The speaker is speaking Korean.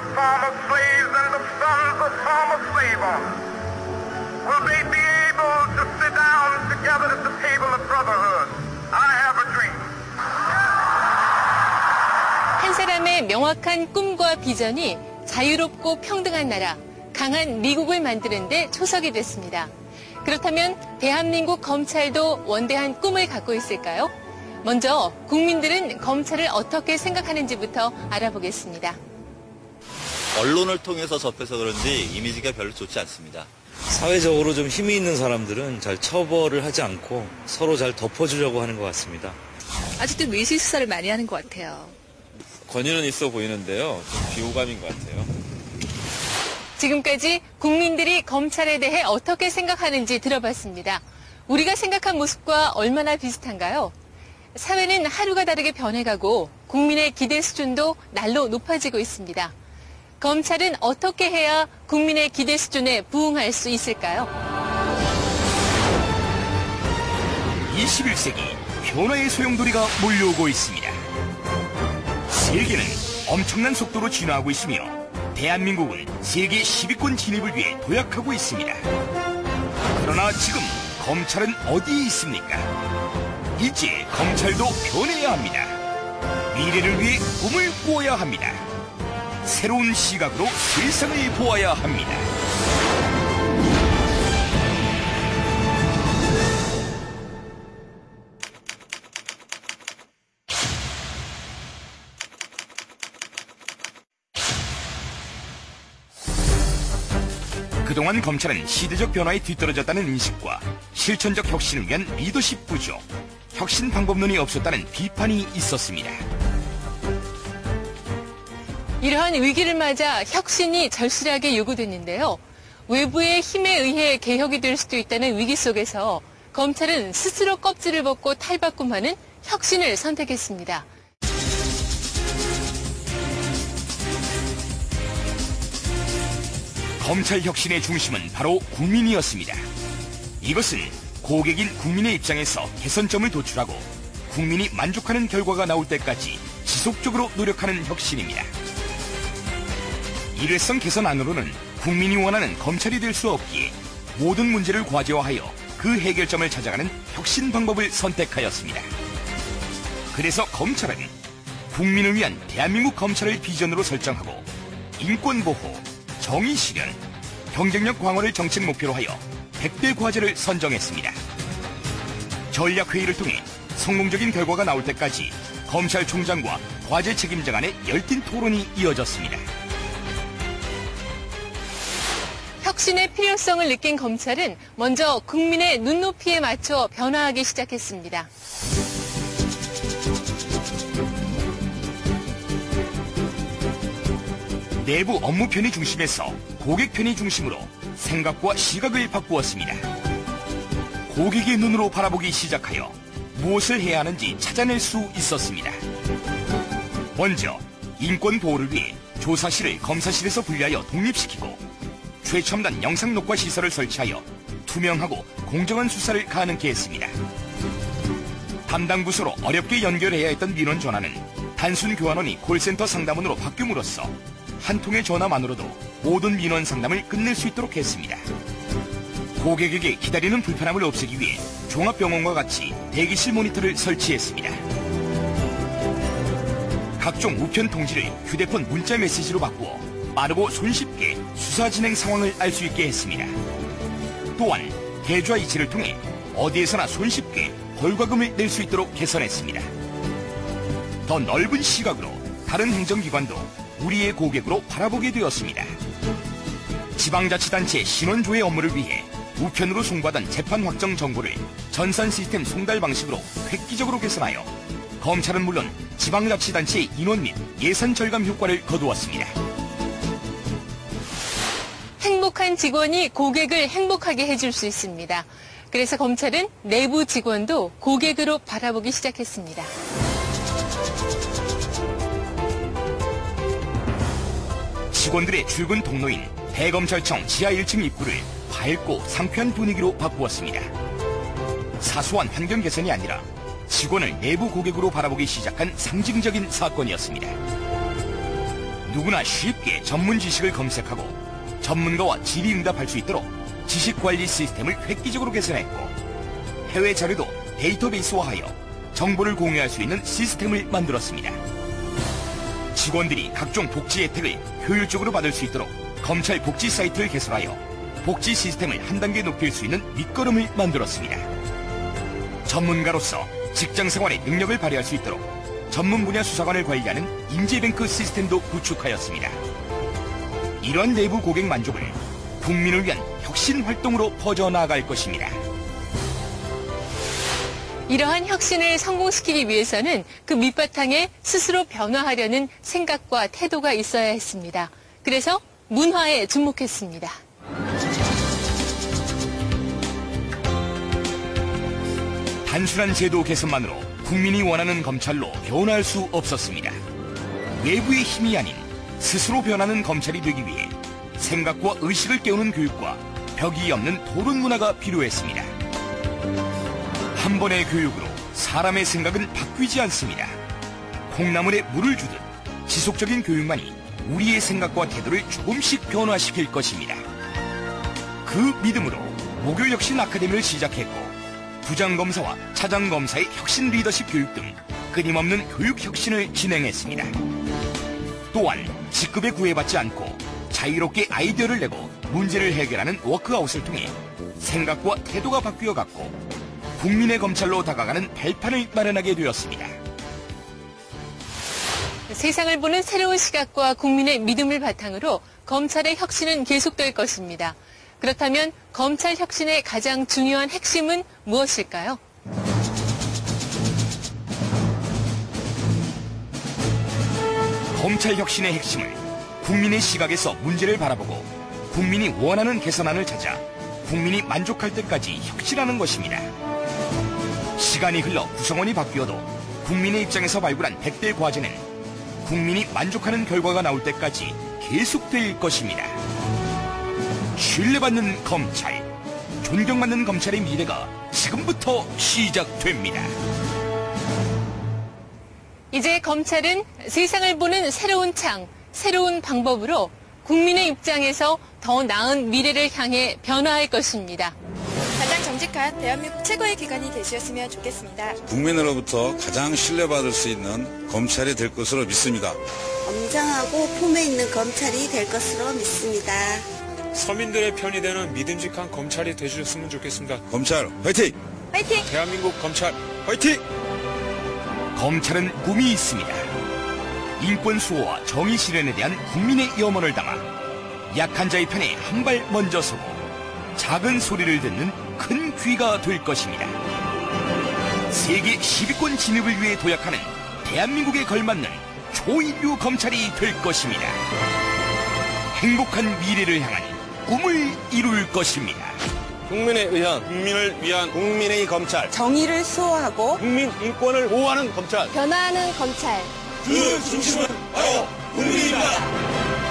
of former slaves and the sons of former slave owners? Will they be able to sit down together at the table of brotherhood? I have a dream. 한 사람의 명확한 꿈과 비전이 자유롭고 평등한 나라, 강한 미국을 만드는 데 초석이 됐습니다. 그렇다면 대한민국 검찰도 원대한 꿈을 갖고 있을까요? 먼저 국민들은 검찰을 어떻게 생각하는지부터 알아보겠습니다. 언론을 통해서 접해서 그런지 이미지가 별로 좋지 않습니다. 사회적으로 좀 힘이 있는 사람들은 잘 처벌을 하지 않고 서로 잘 덮어주려고 하는 것 같습니다. 아직도 밀실 수사를 많이 하는 것 같아요. 권위는 있어 보이는데요. 좀 비호감인 것 같아요. 지금까지 국민들이 검찰에 대해 어떻게 생각하는지 들어봤습니다. 우리가 생각한 모습과 얼마나 비슷한가요? 사회는 하루가 다르게 변해가고 국민의 기대 수준도 날로 높아지고 있습니다. 검찰은 어떻게 해야 국민의 기대 수준에 부응할 수 있을까요? 21세기 변화의 소용돌이가 몰려오고 있습니다. 세계는 엄청난 속도로 진화하고 있으며 대한민국은 세계 10위권 진입을 위해 도약하고 있습니다. 그러나 지금 검찰은 어디에 있습니까? 이제 검찰도 변해야 합니다. 미래를 위해 꿈을 꾸어야 합니다. 새로운 시각으로 세상을 보아야 합니다. 그동안 검찰은 시대적 변화에 뒤떨어졌다는 인식과 실천적 혁신을 위한 리더십 부족, 혁신 방법론이 없었다는 비판이 있었습니다. 이러한 위기를 맞아 혁신이 절실하게 요구됐는데요. 외부의 힘에 의해 개혁이 될 수도 있다는 위기 속에서 검찰은 스스로 껍질을 벗고 탈바꿈하는 혁신을 선택했습니다. 검찰 혁신의 중심은 바로 국민이었습니다. 이것은 고객인 국민의 입장에서 개선점을 도출하고 국민이 만족하는 결과가 나올 때까지 지속적으로 노력하는 혁신입니다. 일회성 개선안으로는 국민이 원하는 검찰이 될 수 없기에 모든 문제를 과제화하여 그 해결점을 찾아가는 혁신 방법을 선택하였습니다. 그래서 검찰은 국민을 위한 대한민국 검찰을 비전으로 설정하고 인권보호, 정의 실현, 경쟁력 강화를 정책 목표로 하여 100대 과제를 선정했습니다. 전략회의를 통해 성공적인 결과가 나올 때까지 검찰총장과 과제 책임자 간의 열띤 토론이 이어졌습니다. 혁신의 필요성을 느낀 검찰은 먼저 국민의 눈높이에 맞춰 변화하기 시작했습니다. 내부 업무 편의 중심에서 고객 편의 중심으로 생각과 시각을 바꾸었습니다. 고객의 눈으로 바라보기 시작하여 무엇을 해야 하는지 찾아낼 수 있었습니다. 먼저 인권 보호를 위해 조사실을 검사실에서 분리하여 독립시키고 최첨단 영상 녹화 시설을 설치하여 투명하고 공정한 수사를 가능케 했습니다. 담당 부서로 어렵게 연결해야 했던 민원 전화는 단순 교환원이 콜센터 상담원으로 바뀜으로써 한 통의 전화만으로도 모든 민원 상담을 끝낼 수 있도록 했습니다. 고객에게 기다리는 불편함을 없애기 위해 종합병원과 같이 대기실 모니터를 설치했습니다. 각종 우편 통지를 휴대폰 문자 메시지로 바꾸어 빠르고 손쉽게 수사 진행 상황을 알 수 있게 했습니다. 또한 계좌 이체를 통해 어디에서나 손쉽게 벌과금을 낼 수 있도록 개선했습니다. 더 넓은 시각으로 다른 행정기관도 우리의 고객으로 바라보게 되었습니다. 지방자치단체 신원조회 업무를 위해 우편으로 송부하던 재판 확정 정보를 전산 시스템 송달 방식으로 획기적으로 개선하여 검찰은 물론 지방자치단체의 인원 및 예산 절감 효과를 거두었습니다. 행복한 직원이 고객을 행복하게 해줄 수 있습니다. 그래서 검찰은 내부 직원도 고객으로 바라보기 시작했습니다. 직원들의 출근 통로인 대검찰청 지하 1층 입구를 밝고 상쾌한 분위기로 바꾸었습니다. 사소한 환경 개선이 아니라 직원을 내부 고객으로 바라보기 시작한 상징적인 사건이었습니다. 누구나 쉽게 전문 지식을 검색하고 전문가와 질의응답할 수 있도록 지식관리 시스템을 획기적으로 개선했고 해외 자료도 데이터베이스화하여 정보를 공유할 수 있는 시스템을 만들었습니다. 직원들이 각종 복지 혜택을 효율적으로 받을 수 있도록 검찰 복지 사이트를 개설하여 복지 시스템을 한 단계 높일 수 있는 밑거름을 만들었습니다. 전문가로서 직장 생활의 능력을 발휘할 수 있도록 전문 분야 수사관을 관리하는 인재뱅크 시스템도 구축하였습니다. 이런 내부 고객 만족을 국민을 위한 혁신 활동으로 퍼져나갈 것입니다. 이러한 혁신을 성공시키기 위해서는 그 밑바탕에 스스로 변화하려는 생각과 태도가 있어야 했습니다. 그래서 문화에 주목했습니다. 단순한 제도 개선만으로 국민이 원하는 검찰로 변화할 수 없었습니다. 외부의 힘이 아닌 스스로 변하는 검찰이 되기 위해 생각과 의식을 깨우는 교육과 벽이 없는 토론 문화가 필요했습니다. 한 번의 교육으로 사람의 생각은 바뀌지 않습니다. 콩나물에 물을 주듯 지속적인 교육만이 우리의 생각과 태도를 조금씩 변화시킬 것입니다. 그 믿음으로 목요혁신 아카데미를 시작했고 부장검사와 차장검사의 혁신 리더십 교육 등 끊임없는 교육 혁신을 진행했습니다. 또한 직급에 구애받지 않고 자유롭게 아이디어를 내고 문제를 해결하는 워크아웃을 통해 생각과 태도가 바뀌어갔고 국민의 검찰로 다가가는 발판을 마련하게 되었습니다. 세상을 보는 새로운 시각과 국민의 믿음을 바탕으로 검찰의 혁신은 계속될 것입니다. 그렇다면 검찰 혁신의 가장 중요한 핵심은 무엇일까요? 검찰 혁신의 핵심을 국민의 시각에서 문제를 바라보고 국민이 원하는 개선안을 찾아 국민이 만족할 때까지 혁신하는 것입니다. 시간이 흘러 구성원이 바뀌어도 국민의 입장에서 발굴한 100대 과제는 국민이 만족하는 결과가 나올 때까지 계속될 것입니다. 신뢰받는 검찰, 존경받는 검찰의 미래가 지금부터 시작됩니다. 이제 검찰은 세상을 보는 새로운 창, 새로운 방법으로 국민의 입장에서 더 나은 미래를 향해 변화할 것입니다. 가장 정직한 대한민국 최고의 기관이 되셨으면 좋겠습니다. 국민으로부터 가장 신뢰받을 수 있는 검찰이 될 것으로 믿습니다. 엄정하고 품에 있는 검찰이 될 것으로 믿습니다. 서민들의 편이 되는 믿음직한 검찰이 되주셨으면 좋겠습니다. 검찰 화이팅! 화이팅! 대한민국 검찰 화이팅! 검찰은 꿈이 있습니다. 인권 수호와 정의 실현에 대한 국민의 염원을 담아 약한 자의 편에 한 발 먼저 서고 작은 소리를 듣는 큰 귀가 될 것입니다. 세계 10위권 진입을 위해 도약하는 대한민국에 걸맞는 초인류 검찰이 될 것입니다. 행복한 미래를 향한 꿈을 이룰 것입니다. 국민에 의한, 국민을 위한 국민의 검찰. 정의를 수호하고 국민 인권을 보호하는 검찰. 변화하는 검찰. 그 중심은 바로 국민입니다.